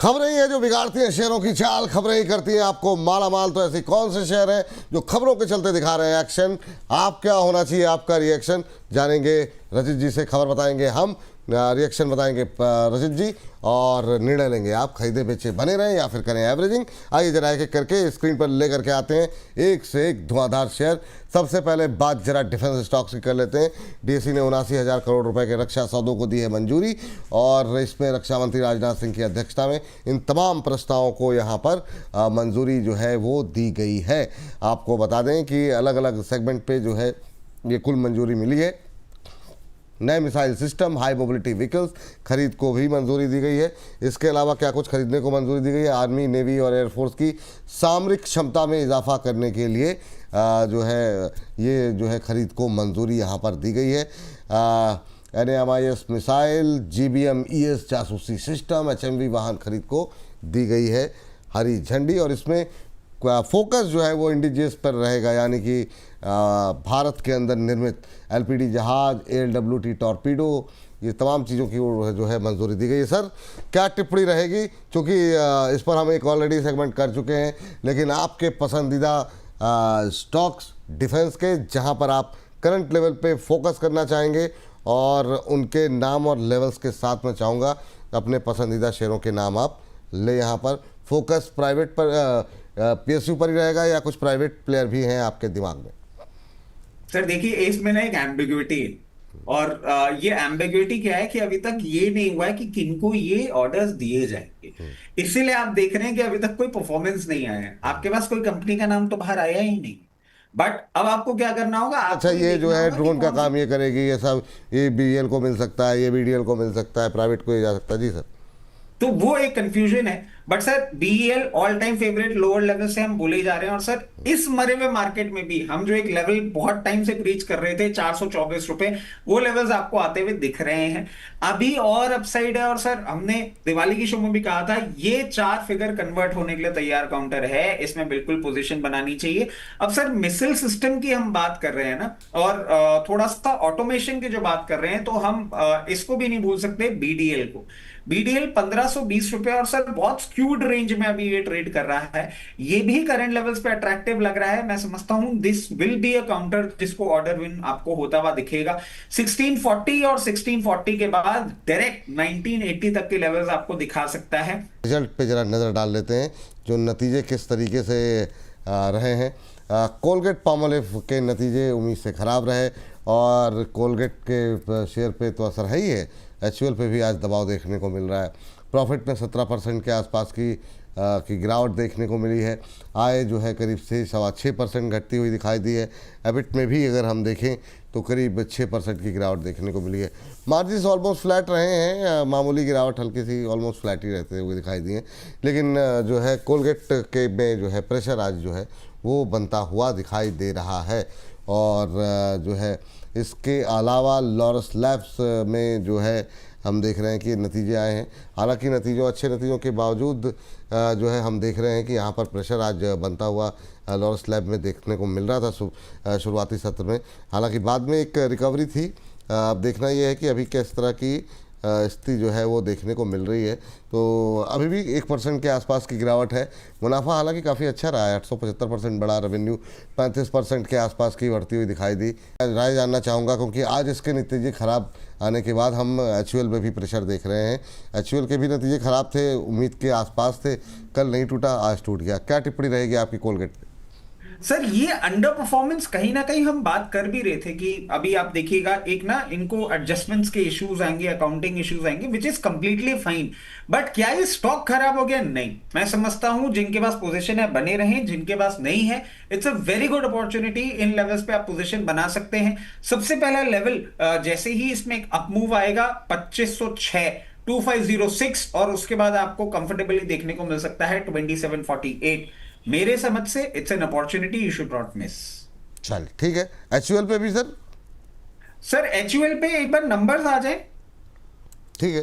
खबरें ही है जो बिगाड़ती हैं शेयरों की चाल, खबरें ही करती हैं आपको माला माल। तो ऐसे कौन से शेयर हैं जो खबरों के चलते दिखा रहे हैं एक्शन? आप क्या होना चाहिए आपका रिएक्शन, जानेंगे रजित जी से। खबर बताएंगे हम, रिएक्शन बताएंगे रजित जी, और निर्णय लेंगे आप खरीदे बेचे बने रहें या फिर करें एवरेजिंग। आइए जरा एक एक करके स्क्रीन पर ले करके आते हैं एक से एक धुआंधार शेयर। सबसे पहले बात जरा डिफेंस स्टॉक्स की कर लेते हैं। डीएसई ने 79,000 करोड़ रुपए के रक्षा सौदों को दी है मंजूरी, और इसमें रक्षा मंत्री राजनाथ सिंह की अध्यक्षता में इन तमाम प्रस्तावों को यहाँ पर मंजूरी जो है वो दी गई है। आपको बता दें कि अलग अलग सेगमेंट पे जो है ये कुल मंजूरी मिली है। नए missile system, high mobility vehicles खरीद को भी मंजूरी दी गई है। इसके अलावा क्या कुछ खरीदने को मंजूरी दी गई है? आर्मी, नेवी और एयरफोर्स की सामरिक क्षमता में इजाफा करने के लिए जो है ये जो है खरीद को मंजूरी यहाँ पर दी गई है। NAMIS मिसाइल, GBM-ES जासूसी सिस्टम, HMV वाहन खरीद को दी गई है हरी झंडी, और इसमें फोकस जो है वो इंडिजियस पर रहेगा, यानी कि भारत के अंदर निर्मित LPD जहाज, ALWT टॉर्पीडो, ये तमाम चीज़ों की जो है मंजूरी दी गई है। सर क्या टिप्पणी रहेगी, क्योंकि इस पर हम एक ऑलरेडी सेगमेंट कर चुके हैं, लेकिन आपके पसंदीदा स्टॉक्स डिफेंस के जहां पर आप करंट लेवल पे फोकस करना चाहेंगे, और उनके नाम और लेवल्स के साथ मैं चाहूँगा अपने पसंदीदा शेयरों के नाम आप ले। यहाँ पर फोकस प्राइवेट पर PSU पर ही रहेगा या कुछ प्राइवेट प्लेयर भी हैं आपके दिमाग में? सर देखिए, इसमें ना एक एम्बिग्युइटी है, और ये एम्बिग्युइटी क्या है कि अभी तक ये नहीं हुआ है कि किनको ये ऑर्डर्स दिए जाएंगे। इसीलिए आप देख रहे हैं कि अभी तक कोई परफॉर्मेंस नहीं आया है, आपके पास कोई कंपनी का नाम तो बाहर आया ही नहीं। बट अब आपको क्या करना होगा? अच्छा, ये जो है ड्रोन का काम ये करेगी, ये सब, ये BEL को मिल सकता है, ये BDL को मिल सकता है, प्राइवेट को ये जा सकता है। जी सर, तो वो एक कंफ्यूजन है। But sir BEL all time favourite lower level से हम बोले जा रहे हैं, और सर इस मरे हुए मार्केट में भी हम जो एक लेवल बहुत टाइम से प्रीच कर रहे थे 424 रुपए, वो लेवल्स आपको आते हुए दिख रहे हैं। अभी और अपसाइड है, और सर हमने दिवाली की शो में भी कहा था ये 4 फिगर कन्वर्ट होने के लिए तैयार काउंटर है, इसमें बिल्कुल पोजीशन बनानी चाहिए। अब सर मिसाइल सिस्टम की हम बात कर रहे हैं ना, और थोड़ा सा ऑटोमेशन की जो बात कर रहे हैं, तो हम इसको भी नहीं भूल सकते BDL को। BDL 1520 रुपए, और सर बहुत स्क्यूड रेंज में अभी ये ट्रेड कर रहा है। ये भी करंट लेवल्स पे अट्रैक्टिव लग रहा है। मैं समझता हूं this will be a counter जिसको ऑर्डर विन आपको होता हुआ दिखेगा। 1640 और 1640 के बाद डायरेक्ट 1980 तक के लेवल्स आपको दिखा सकता है। रिजल्ट पे जरा नज़र डाल लेते हैं, जो नतीजे किस तरीके से रहे हैं। कोलगेट पामोलिव के नतीजे उम्मीद से ख़राब रहे, और कोलगेट के शेयर पे तो असर है ही है, HUL पे भी आज दबाव देखने को मिल रहा है। प्रॉफिट में 17% के आसपास की गिरावट देखने को मिली है। आय जो है करीब से 6.25% घटती हुई दिखाई दी है। एबिट में भी अगर हम देखें तो करीब 6% की गिरावट देखने को मिली है। मार्जिन्स ऑलमोस्ट फ्लैट रहे हैं, मामूली गिरावट हल्की सी ऑलमोस्ट फ्लैट ही रहते हुए दिखाई दिए, लेकिन जो है कोलगेट के में जो है प्रेशर आज जो है वो बनता हुआ दिखाई दे रहा है। और जो है इसके अलावा लॉरस लैब्स में जो है हम देख रहे हैं कि नतीजे आए हैं। हालांकि अच्छे नतीजों के बावजूद जो है हम देख रहे हैं कि यहाँ पर प्रेशर आज बनता हुआ लॉरस लैब में देखने को मिल रहा था शुरुआती सत्र में। हालांकि बाद में एक रिकवरी थी। अब देखना ये है कि अभी किस तरह की स्थिति जो है वो देखने को मिल रही है। तो अभी भी 1% के आसपास की गिरावट है। मुनाफा हालांकि काफ़ी अच्छा रहा है, 875% बढ़ा, रेवेन्यू 35% के आसपास की बढ़ती हुई दिखाई दी। राय जानना चाहूँगा, क्योंकि आज इसके नतीजे खराब आने के बाद हम HUL में भी प्रेशर देख रहे हैं। HUL के भी नतीजे खराब थे, उम्मीद के आसपास थे, कल नहीं टूटा आज टूट गया। क्या टिप्पणी रहेगी आपकी कोलगेट पे? सर ये अंडर परफॉर्मेंस कहीं ना कहीं हम बात कर भी रहे थे कि अभी आप देखिएगा एक ना इनको एडजस्टमेंट्स के इश्यूज आएंगे, अकाउंटिंग इश्यूज आएंगे, which is completely fine. But क्या ये स्टॉक खराब हो गया? नहीं, मैं समझता हूं जिनके पास पोजीशन है बने रहें, जिनके पास नहीं है it's a very good opportunity. In levels पे आप पोजीशन बना सकते हैं। सबसे पहला लेवल जैसे ही इसमें एक अपमूव आएगा 2506 2506, और उसके बाद आपको कंफर्टेबली देखने को मिल सकता है 2748। मेरे समझ से it's an opportunity you should not miss. चल ठीक है। HUL पे भी सर HUL पे एक बार नंबर्स आ जाए। ठीक है,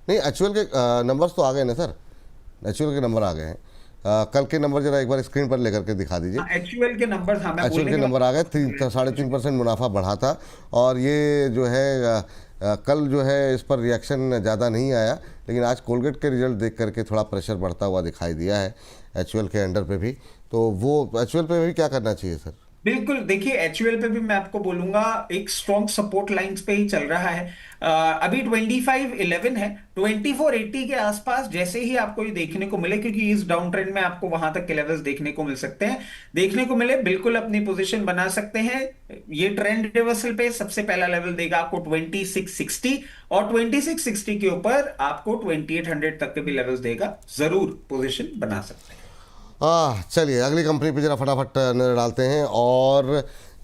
नहीं HUL के नंबर्स तो आ गए ना सर, HUL के नंबर आ गए हैं। कल के नंबर जरा एक बार स्क्रीन पर लेकर के दिखा दीजिए। HUL के नंबर, हाँ, मैं HUL के नंबर आ गए। 3.5% मुनाफा बढ़ा था, और ये जो है कल जो है इस पर रिएक्शन ज़्यादा नहीं आया, लेकिन आज कोलगेट के रिजल्ट देख करके थोड़ा प्रेशर बढ़ता हुआ दिखाई दिया है एचयूएल के अंडर पे भी। तो वो एचयूएल पे भी क्या करना चाहिए सर? बिल्कुल, देखिए एचयूएल पे भी मैं आपको बोलूंगा एक स्ट्रॉन्ग सपोर्ट लाइंस पे ही चल रहा है। अभी 2511 है, 2480 के आसपास जैसे ही आपको ये देखने को मिले, क्योंकि इस डाउन ट्रेंड में आपको वहां तक के लेवल्स देखने को मिल सकते हैं, देखने को मिले बिल्कुल अपनी पोजीशन बना सकते हैं। ये ट्रेंड रिवर्सल पे सबसे पहला लेवल देगा आपको 2660, और 2660 के ऊपर आपको 2800 तक के भी लेवल्स देगा, जरूर पोजीशन बना सकते हैं। चलिए अगली कंपनी पे जरा फटाफट नज़र डालते हैं, और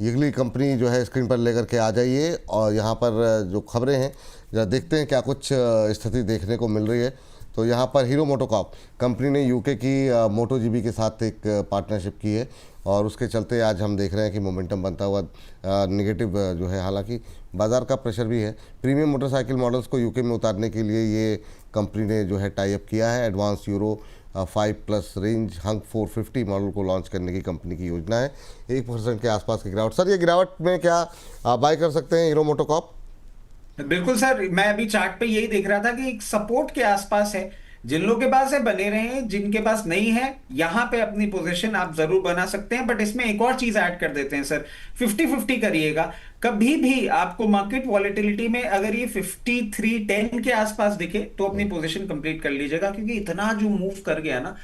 अगली कंपनी जो है स्क्रीन पर लेकर के आ जाइए, और यहाँ पर जो खबरें हैं जरा देखते हैं क्या कुछ स्थिति देखने को मिल रही है। तो यहाँ पर हीरो मोटोकॉर्प कंपनी ने यूके की मोटो जीबी के साथ एक पार्टनरशिप की है, और उसके चलते आज हम देख रहे हैं कि मोमेंटम बनता हुआ नेगेटिव जो है, हालांकि बाज़ार का प्रेशर भी है। प्रीमियम मोटरसाइकिल मॉडल्स को यूके में उतारने के लिए ये कंपनी ने जो है टाई अप किया है। एडवांस यूरो 5+ रेंज हंग 450 मॉडल को लॉन्च करने की कंपनी की योजना है। 1% के आसपास की गिरावट। सर ये गिरावट में क्या बाय कर सकते हैं हीरो मोटोकॉर्प? बिल्कुल सर, मैं अभी चार्ट पे यही देख रहा था कि एक सपोर्ट के आसपास है, जिन लोगों के पास है बने रहे हैं, जिनके पास नहीं है यहां पे अपनी पोजीशन आप जरूर बना सकते हैं। बट इसमें एक और चीज ऐड कर देते हैं सर, 50-50 करिएगा। कभी भी आपको मार्केट वॉलेटिलिटी में अगर ये 5310 के आसपास दिखे तो अपनी पोजीशन कंप्लीट कर लीजिएगा, क्योंकि इतना जो मूव कर गया ना,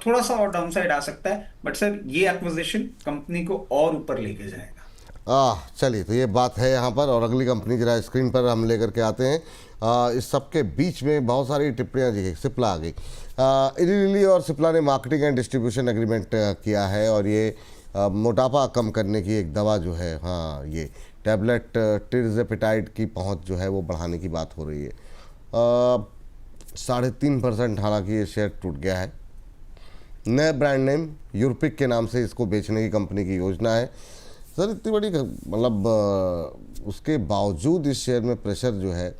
थोड़ा सा और डाउन साइड आ सकता है। बट सर ये एक्विजिशन कंपनी को और ऊपर लेके जाएगा। चलिए तो ये बात है यहाँ पर, और अगली कंपनी जरा स्क्रीन पर हम लेकर के आते हैं। इस सब के बीच में बहुत सारी टिप्पणियाँ जी, सिप्ला आ गई। इली लिली और सिप्ला ने मार्केटिंग एंड डिस्ट्रीब्यूशन एग्रीमेंट किया है, और ये मोटापा कम करने की एक दवा जो है, हाँ ये टैबलेट टिर्जेपिटाइड की पहुँच जो है वो बढ़ाने की बात हो रही है। 3.5% हालांकि ये शेयर टूट गया है। नए ब्रांड नेम यूरपिक के नाम से इसको बेचने की कंपनी की योजना है। सर इतनी बड़ी मतलब उसके बावजूद इस शेयर में प्रेशर जो है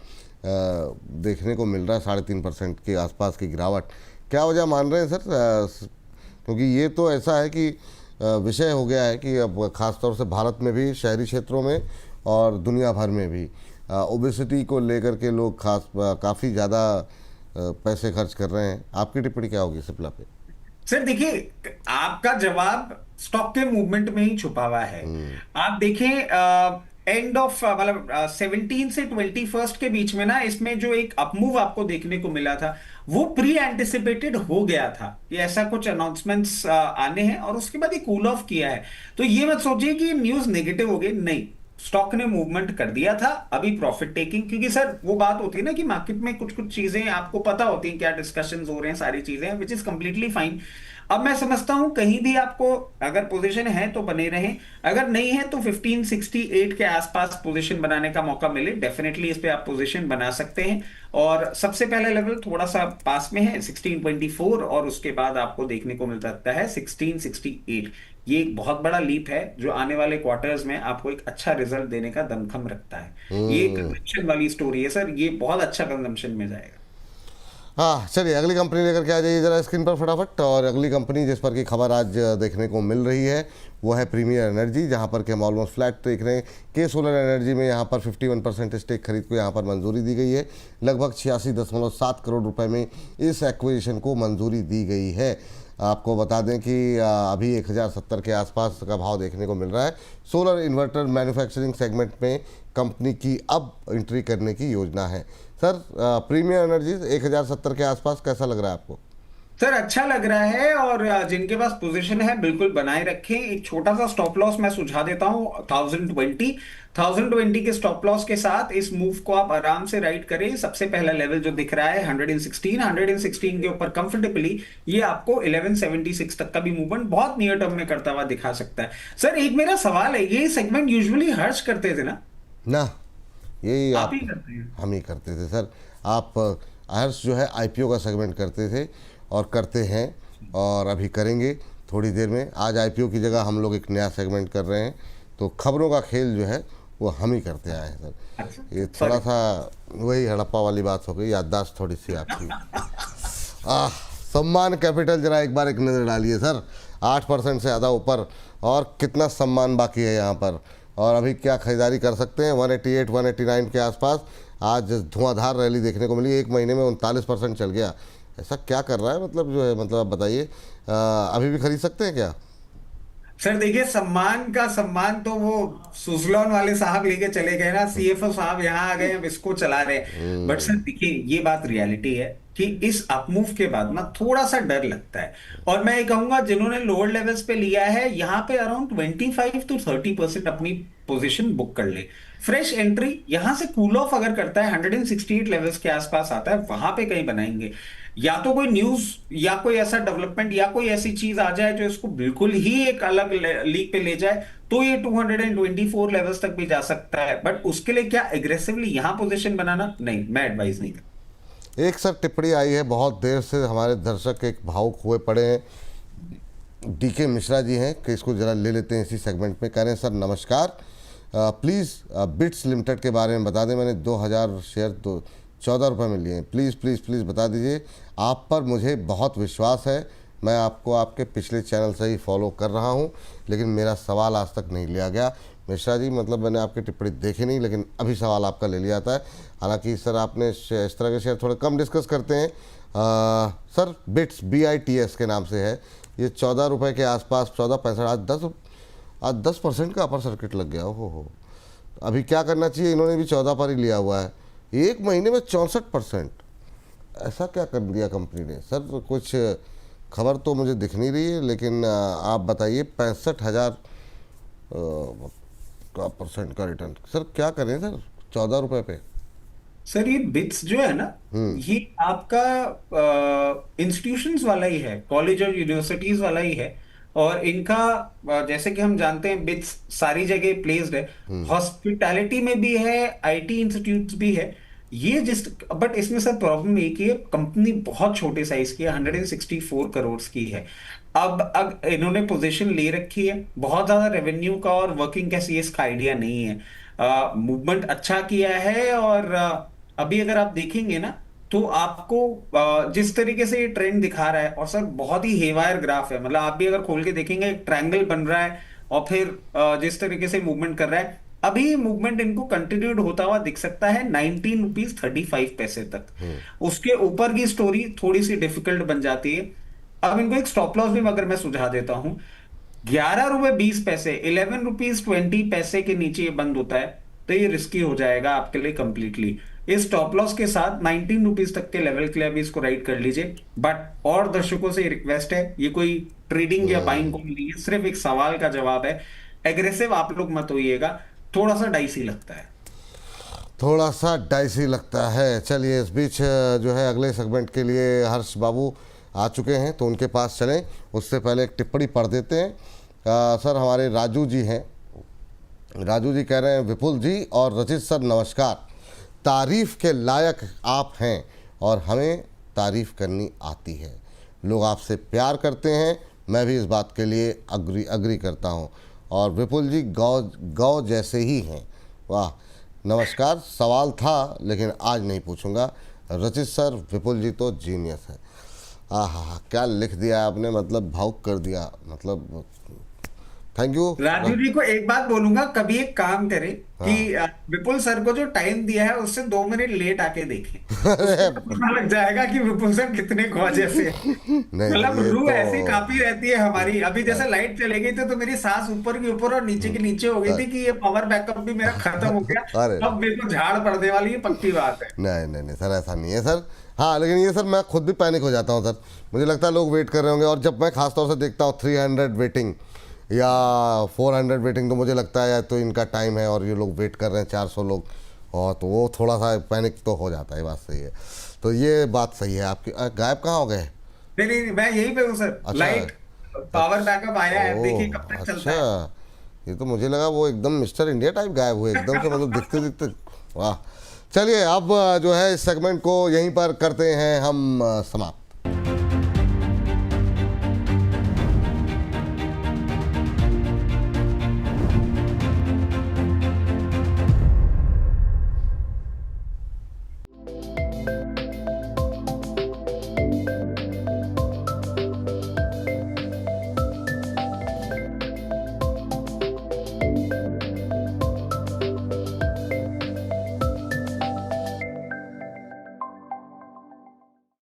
देखने को मिल रहा है, 3.5% के आसपास की गिरावट। क्या वजह मान रहे हैं सर? क्योंकि ये तो ऐसा है कि विषय हो गया है कि अब ख़ासतौर से भारत में भी, शहरी क्षेत्रों में और दुनिया भर में भी ओबेसिटी को लेकर के लोग काफ़ी ज़्यादा पैसे खर्च कर रहे हैं। आपकी टिप्पणी क्या होगी सिप्ला पे? सर देखिए, आपका जवाब स्टॉक के मूवमेंट में ही छुपा हुआ है। आप देखें एंड ऑफ मतलब 17 से 21 के बीच में ना, इसमें जो एक अपमूव आपको देखने को मिला था वो प्री एंटिसिपेटेड हो गया था कि ऐसा कुछ अनाउंसमेंट्स आने हैं, और उसके बाद ये कूल ऑफ किया है। तो ये मत सोचिए कि न्यूज नेगेटिव हो गई, नहीं, स्टॉक ने मूवमेंट कर दिया था। अभी प्रॉफिट टेकिंग, क्योंकि सर वो बात होती है ना कि मार्केट में कुछ कुछ चीजें आपको पता होती हैं, क्या डिस्कशंस हो रहे हैं, सारी चीजें, विच इज कंप्लीटली फाइन। अब मैं समझता हूं कहीं भी आपको अगर पोजीशन है तो बने रहें, अगर नहीं है तो 1568 के आसपास पोजीशन बनाने का मौका मिले, डेफिनेटली इस पे आप पोजीशन बना सकते हैं। और सबसे पहला लेवल थोड़ा सा पास में है 1624, और उसके बाद आपको देखने को मिल सकता है 1668। ये एक बहुत बड़ा लीप है जो आने वाले क्वार्टर्स में आपको एक अच्छा रिजल्ट देने का दमखम रखता है। ये कंजम्पशन वाली स्टोरी है सर, ये बहुत अच्छा कंजम्पशन में जाएगा। हाँ चलिए अगली कंपनी लेकर के आ जाइए जरा स्क्रीन पर फटाफट। और अगली कंपनी जिस पर की खबर आज देखने को मिल रही है वो है प्रीमियर एनर्जी, जहाँ पर कि हम ऑलमोस्ट फ्लैट देख रहे हैं। के सोलर एनर्जी में यहाँ पर 51% स्टेक खरीद को यहाँ पर मंजूरी दी गई है। लगभग 86.7 करोड़ रुपए में इस एक्विजिशन को मंजूरी दी गई है। आपको बता दें कि अभी 1070 के आसपास का भाव देखने को मिल रहा है। सोलर इन्वर्टर मैन्युफैक्चरिंग सेगमेंट में कंपनी की अब एंट्री करने की योजना है। सर प्रीमियर एनर्जीज 1070 के आसपास कैसा लग रहा है आपको? सर अच्छा लग रहा है, और जिनके पास पोजीशन है बिल्कुल बनाए रखें। एक छोटा सा स्टॉप लॉस मैं सुझा देता हूं, 1020 के स्टॉप लॉस के साथ इस मूव को आप आराम से राइड करें। सबसे पहला लेवल जो दिख रहा है 116 के ऊपर कंफर्टेबली ये आपको 1176 तक का भी मूवमेंट बहुत नियर टर्म में करता हुआ दिखा सकता है। सर एक मेरा सवाल है, ये सेगमेंट यूजुअली हर्ष करते थे ना? यही आप ही करते हैं? हम ही करते थे सर। आप हर्ष जो है आईपीओ का सेगमेंट करते थे और करते हैं, और अभी करेंगे थोड़ी देर में। आज आईपीओ की जगह हम लोग एक नया सेगमेंट कर रहे हैं, तो खबरों का खेल जो है वो हम ही करते आए हैं सर। ये थोड़ा सा वही हड़प्पा वाली बात हो गई, याददाश्त थोड़ी सी आपकी। सम्मान कैपिटल जरा एक बार एक नज़र डालिए सर, 8% से ज़्यादा ऊपर, और कितना सम्मान बाकी है यहाँ पर, और अभी क्या खरीदारी कर सकते हैं 188 189 के आसपास। आज धुआंधार रैली देखने को मिली, 1 महीने में 39% चल गया। ऐसा क्या कर रहा है, मतलब जो है, मतलब आप बताइए, अभी भी खरीद सकते हैं क्या? सर देखिए, सम्मान का सम्मान तो वो सुजलॉन वाले साहब लेके चले गए ना, सीएफओ साहब यहाँ आ गए, अब इसको चला रहे हैं। बट सर देखिए, ये बात रियलिटी है कि इस अपमूव के बाद ना थोड़ा सा डर लगता है। और मैं ये कहूंगा, जिन्होंने लोअर लेवल्स पे लिया है, यहाँ पे अराउंड 25 to 30% अपनी पोजीशन बुक कर ले। फ्रेश एंट्री यहां से कूल ऑफ अगर करता है, 168 लेवल्स के आसपास आता है, वहां पे कहीं बनाएंगे। या तो कोई न्यूज या कोई ऐसा डेवलपमेंट या कोई ऐसी चीज आ जाए जो इसको बिल्कुल ही एक अलग लीग पे ले जाए, तो ये 224 लेवल्स तक भी जा सकता है। बट उसके लिए क्या एग्रेसिवली यहां पोजीशन बनाना, नहीं, मैं एडवाइस नहीं करता। एक सर टिप्पणी आई है, बहुत देर से हमारे दर्शक एक भावुक हुए पड़े हैं। डीके मिश्रा जी हैं कि इसको ज़रा ले लेते हैं इसी सेगमेंट में। कह रहे हैं सर नमस्कार, प्लीज़ बिट्स लिमिटेड के बारे में बता दें। मैंने 2000 शेयर 14 रुपये में लिए हैं। प्लीज़ प्लीज़ प्लीज़ बता दीजिए। आप पर मुझे बहुत विश्वास है, मैं आपको आपके पिछले चैनल से ही फॉलो कर रहा हूं, लेकिन मेरा सवाल आज तक नहीं लिया गया। मिश्रा जी, मतलब मैंने आपकी टिप्पणी देखी नहीं, लेकिन अभी सवाल आपका ले लिया था। हालांकि सर आपने इस तरह के शेयर थोड़े कम डिस्कस करते हैं। सर बिट्स BITS के नाम से है, ये 14 रुपये के आसपास, 14.65, आज 10% का अपर सर्किट लग गया। हो अभी क्या करना चाहिए? इन्होंने भी 14 पर ही लिया हुआ है, 1 महीने में 64%। ऐसा क्या कर दिया कंपनी ने? सर कुछ खबर तो मुझे दिख नहीं रही है, लेकिन आप बताइए, 65,000 का % का रिटर्न। सर क्या करें सर 14 रुपये पे? सर ये बिट्स जो है ना, ये आपका इंस्टीट्यूशंस वाला ही है, कॉलेज और यूनिवर्सिटीज वाला ही है। और इनका जैसे कि हम जानते हैं, बिट्स सारी जगह प्लेस्ड है, हॉस्पिटैलिटी में भी है, आईटी इंस्टीट्यूट्स भी है। ये जिस बट इसमें सर प्रॉब्लम एक ही है, कंपनी बहुत छोटे साइज की है, 164 करोड़ की है। अब इन्होंने पोजीशन ले रखी है, बहुत ज्यादा रेवेन्यू का और वर्किंग कैसी इसका आइडिया नहीं है। मूवमेंट अच्छा किया है, और अभी अगर आप देखेंगे ना, तो आपको जिस तरीके से ये ट्रेंड दिखा रहा है, और सर बहुत ही हेवायर ग्राफ है, मतलब आप भी अगर खोल के देखेंगे, एक ट्रायंगल बन रहा है, और फिर जिस तरीके से मूवमेंट कर रहा है, अभी मूवमेंट इनको कंटिन्यूड होता हुआ दिख सकता है 19 रुपीज 35 पैसे तक। उसके ऊपर की स्टोरी थोड़ी सी डिफिकल्ट बन जाती है। अब इनको एक स्टॉप लॉस भी अगर मैं सुझा देता हूं, 11 रुपए 20 पैसे, 11 रुपीज 20 पैसे के नीचे ये बंद होता है, तो ये रिस्की हो जाएगा आपके लिए कंप्लीटली। इस स्टॉप लॉस के साथ 19 रुपीज तक के लेवल के लिए अभी इसको राइट कर लीजिए। बट और दर्शकों से रिक्वेस्ट है, ये कोई ट्रेडिंग या बाइंग कॉल नहीं है, सिर्फ एक सवाल का जवाब है। एग्रेसिव आप लोग मत होइएगा, थोड़ा सा डाइसी लगता है। थोड़ा सा डाइसी लगता है। चलिए, इस बीच जो है अगले सेगमेंट के लिए हर्ष बाबू आ चुके हैं, तो उनके पास चलें। उससे पहले एक टिप्पणी पढ़ देते हैं। सर हमारे राजू जी हैं, राजू जी कह रहे हैं, विपुल जी और रचित सर नमस्कार, तारीफ़ के लायक आप हैं और हमें तारीफ़ करनी आती है। लोग आपसे प्यार करते हैं, मैं भी इस बात के लिए अग्री करता हूं। और विपुल जी गौ जैसे ही हैं। वाह, नमस्कार। सवाल था लेकिन आज नहीं पूछूंगा। रचित सर, विपुल जी तो जीनियस है। हाँ, क्या लिख दिया आपने, मतलब भावुक कर दिया, मतलब थैंक यू। राजू जी को एक बात बोलूंगा, कभी एक काम करें कि विपुल सर को जो टाइम दिया है उससे 2 मिनट लेट आके देखें, पता लग जाएगा कि विपुल सर कितने गॉर्जियस हैं। मतलब रूह ऐसी काफी रहती है हमारी। अभी जैसे लाइट चली गई थी तो मेरी सांस ऊपर की ऊपर और नीचे की नीचे हो गई थी कि ये पावर बैकअप भी मेरा खत्म हो गया, अब मेरे को झाड़ पड़ने वाली है, पक्की बात है। नहीं सर, ऐसा नहीं है सर। हाँ, लेकिन ये सर मैं खुद भी पैनिक हो जाता हूँ सर। मुझे लगता है लोग वेट कर रहे होंगे, और जब मैं खासतौर से देखता हूँ 300 वेटिंग या 400 वेटिंग, तो मुझे लगता है या तो इनका टाइम है और ये लोग वेट कर रहे हैं 400 लोग, और तो वो थोड़ा सा पैनिक तो हो जाता है। बात सही है, तो ये बात सही है आपकी। गायब कहाँ हो गए? नहीं, मैं यहीं पे हूँ सर। अच्छा, लाइट पावर बैकअप आया है, देखिए कब तक चलता है। अच्छा, ये तो मुझे लगा वो एकदम मिस्टर इंडिया टाइप गायब हुए एकदम से, मतलब दिखते दिखते। वाह, चलिए अब जो है इस सेगमेंट को यहीं पर करते हैं हम समाप्त।